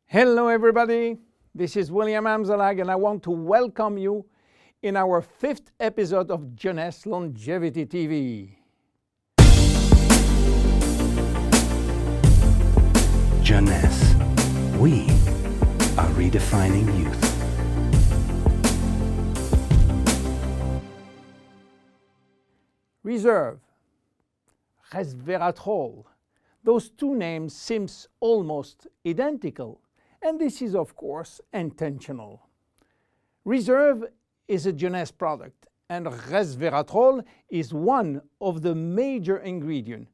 Hello everybody, this is William Amzalag and I want to welcome you in our 5th episode of Jeunesse Longevity TV. Jeunesse, we are redefining youth. Reserve, resveratrol, those two names seem almost identical, and this is of course intentional. Reserve is a Jeunesse product, and resveratrol is one of the major ingredients,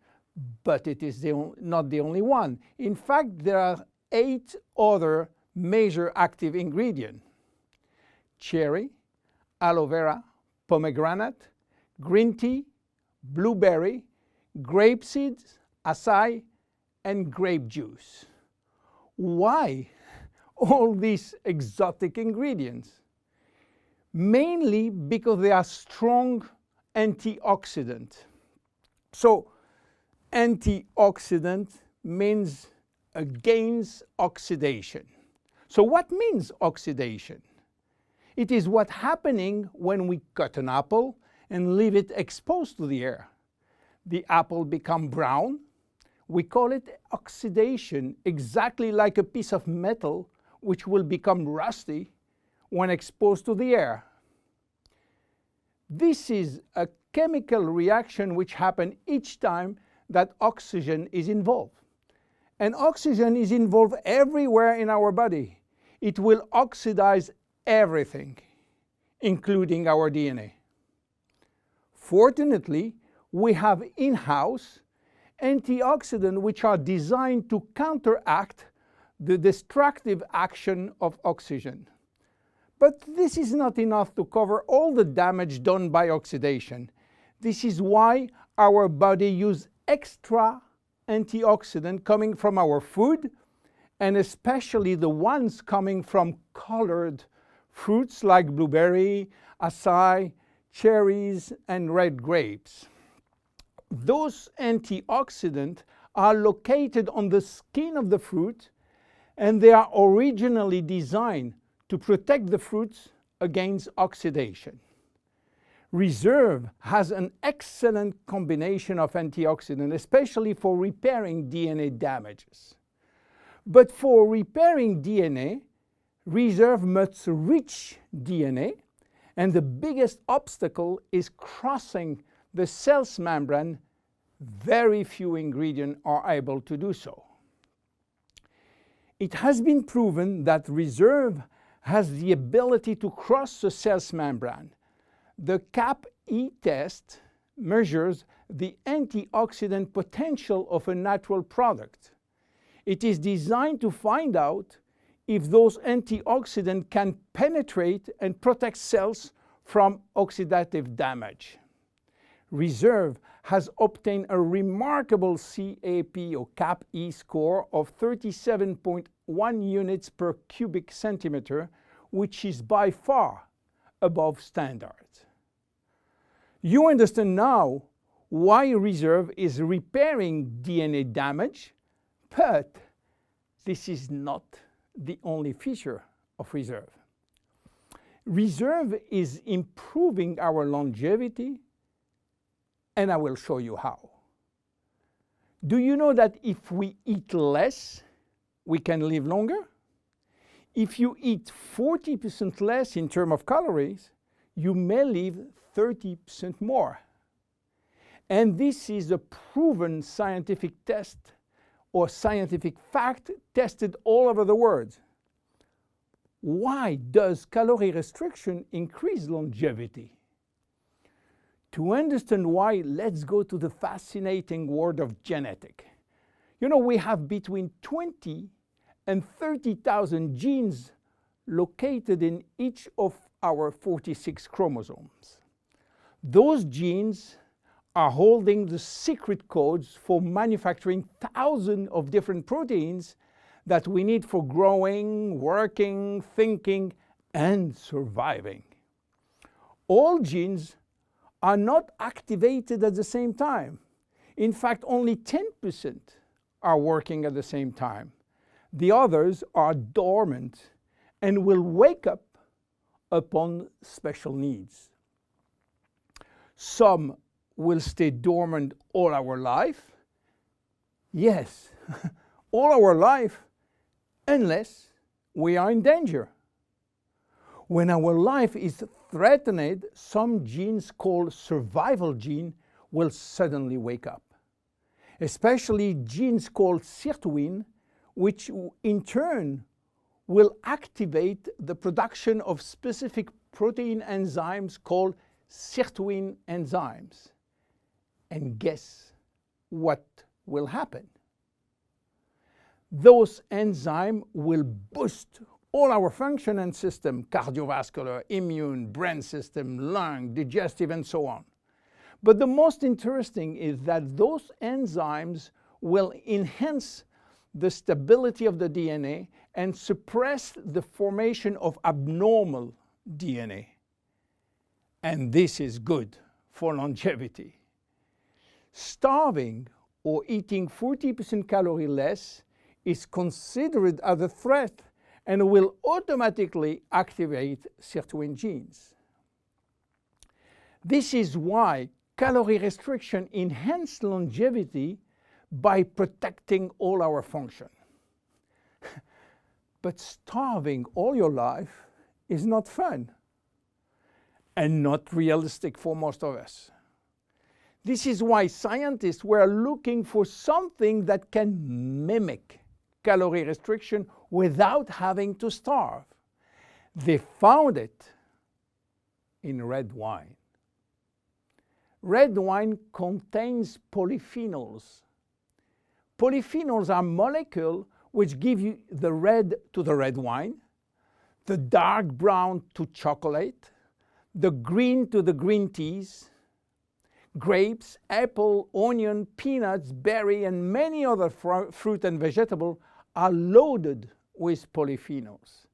but it is not the only one. In fact, there are 8 other major active ingredients: cherry, aloe vera, pomegranate, green tea, blueberry, grape seeds, acai, and grape juice. Why all these exotic ingredients? Mainly because they are strong antioxidants. So antioxidant means against oxidation. So what means oxidation? It is what's happening when we cut an apple and leave it exposed to the air. The apple becomes brown. We call it oxidation, exactly like a piece of metal which will become rusty when exposed to the air. This is a chemical reaction which happens each time that oxygen is involved. And oxygen is involved everywhere in our body. It will oxidize everything, including our DNA. Fortunately, we have in-house antioxidants which are designed to counteract the destructive action of oxygen. But this is not enough to cover all the damage done by oxidation. This is why our body uses extra antioxidants coming from our food, and especially the ones coming from colored fruits like blueberry, acai, cherries, and red grapes. Those antioxidants are located on the skin of the fruit, and they are originally designed to protect the fruits against oxidation. Reserve has an excellent combination of antioxidants, especially for repairing DNA damages. But for repairing DNA, Reserve must reach DNA, and the biggest obstacle is crossing the cell's membrane. Very few ingredients are able to do so. It has been proven that Reserve has the ability to cross the cell's membrane. The CAP-E test measures the antioxidant potential of a natural product. It is designed to find out if those antioxidants can penetrate and protect cells from oxidative damage. Reserve has obtained a remarkable CAP or CAP-E score of 37.1 units per cubic centimeter, which is by far above standards. You understand now why Reserve is repairing DNA damage, but this is not the only feature of Reserve. Reserve is improving our longevity, and I will show you how. Do you know that if we eat less, we can live longer? If you eat 40% less in terms of calories, you may live 30% more. And this is a proven scientific test or scientific fact tested all over the world. Why does calorie restriction increase longevity? To understand why, let's go to the fascinating world of genetics. You know, we have between 20 and 30,000 genes located in each of our 46 chromosomes. Those genes are holding the secret codes for manufacturing thousands of different proteins that we need for growing, working, thinking, and surviving. All genes are not activated at the same time. In fact, only 10% are working at the same time. The others are dormant and will wake up upon special needs. Some will stay dormant all our life. Yes, all our life, unless we are in danger. When our life is threatened, some genes called survival gene will suddenly wake up. Especially genes called sirtuin, which in turn will activate the production of specific protein enzymes called sirtuin enzymes. And guess what will happen? Those enzymes will boost all our function and system, cardiovascular, immune, brain system, lung, digestive, and so on. But the most interesting is that those enzymes will enhance the stability of the DNA and suppress the formation of abnormal DNA. And this is good for longevity. Starving or eating 40% calorie less is considered as a threat and will automatically activate sirtuin genes. This is why calorie restriction enhances longevity by protecting all our function. But starving all your life is not fun and not realistic for most of us. This is why scientists were looking for something that can mimic calorie restriction without having to starve. They found it in red wine. Red wine contains polyphenols. Polyphenols are molecules which give you the red to the red wine, the dark brown to chocolate, the green to the green teas. Grapes, apple, onion, peanuts, berry, and many other fruit and vegetables are loaded with polyphenols.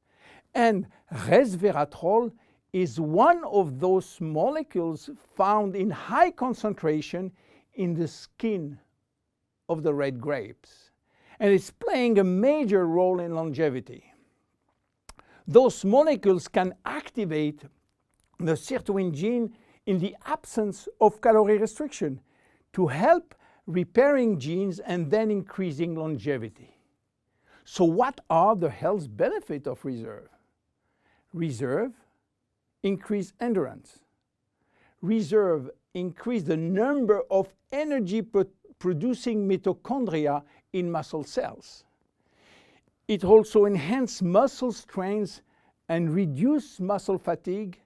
And resveratrol is one of those molecules found in high concentration in the skin of the red grapes. And it's playing a major role in longevity. Those molecules can activate the sirtuin gene in the absence of calorie restriction to help repairing genes and then increasing longevity. So what are the health benefits of reserve? Reserve increase endurance. Reserve increase the number of energy producing mitochondria in muscle cells. It also enhances muscle strength and reduces muscle fatigue,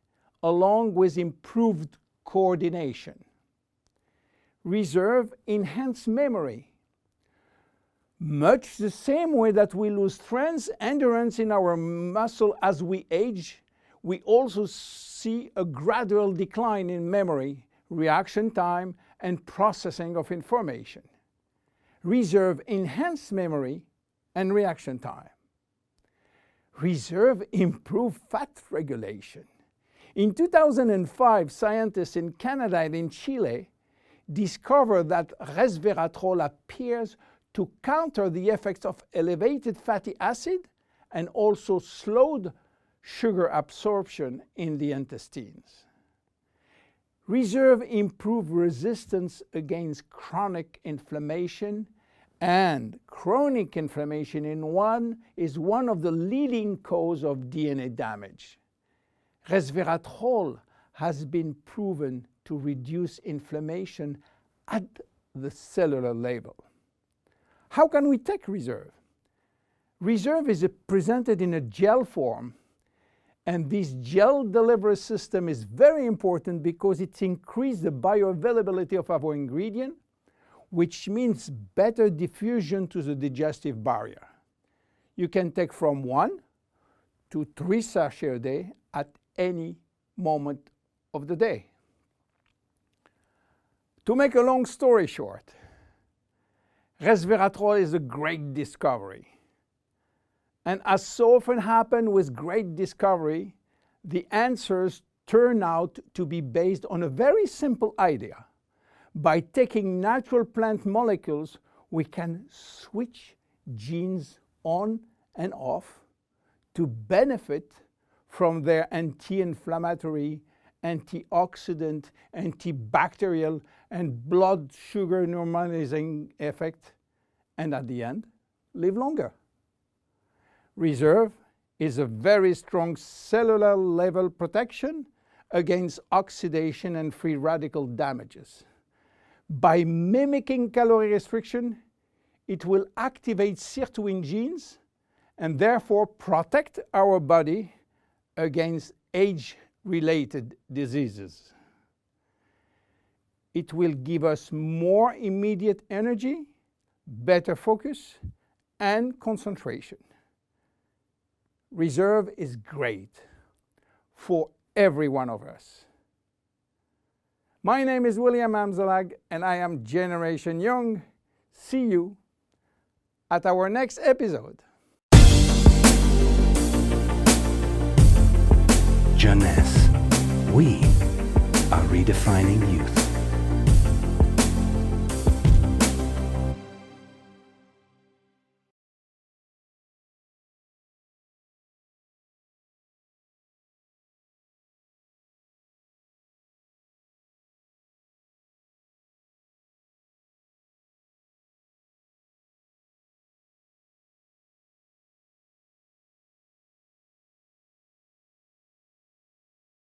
along with improved coordination. Reserve enhances memory. Much the same way that we lose strength, endurance in our muscle as we age, we also see a gradual decline in memory, reaction time, and processing of information. Reserve enhances memory and reaction time. Reserve improves fat regulation. In 2005, scientists in Canada and in Chile discovered that resveratrol appears to counter the effects of elevated fatty acid and also slowed sugar absorption in the intestines. Reserve improves resistance against chronic inflammation, and chronic inflammation is one of the leading causes of DNA damage. Resveratrol has been proven to reduce inflammation at the cellular level. How can we take reserve? Reserve is presented in a gel form, and this gel delivery system is very important because it increases the bioavailability of our ingredient, which means better diffusion to the digestive barrier. You can take from 1 to 3 sachets a day at any moment of the day. To make a long story short, resveratrol is a great discovery. And as so often happens with great discovery, the answers turn out to be based on a very simple idea. By taking natural plant molecules, we can switch genes on and off to benefit from their anti-inflammatory, antioxidant, antibacterial, and blood sugar normalizing effect, and at the end, live longer. Reserve is a very strong cellular level protection against oxidation and free radical damages. By mimicking calorie restriction, it will activate sirtuin genes and therefore protect our body against age-related diseases. It will give us more immediate energy, better focus, and concentration. Reserve is great for every one of us. My name is William Amzalag and I am Generation Young. See you at our next episode. Jeunesse. We are redefining youth.